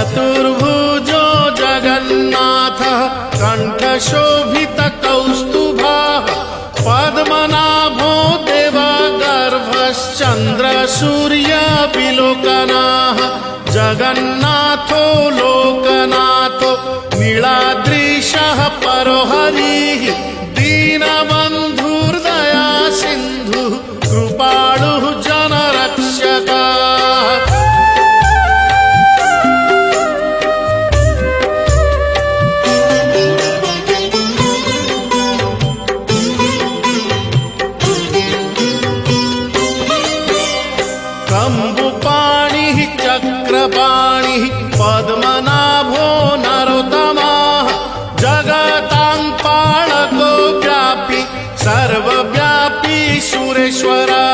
चतुर्भुजो जगन्नाथः कण्ठशोभितकौस्तुभः पद्मनाभो देवगर्भश्चन्द्रसूर्यविलोकनः जगन्नाथो लोकनाथो नीलाद्रीशः परो हरिः दीनबन्धुर्दया सिन्धुः कृपाळुः जनरक्षकः। कम्बुपाणिः चक्रपाणिः पद्मनाभो नरोत्तमः जगतां पालको व्यापी सर्वव्यापी सुरेश्वरः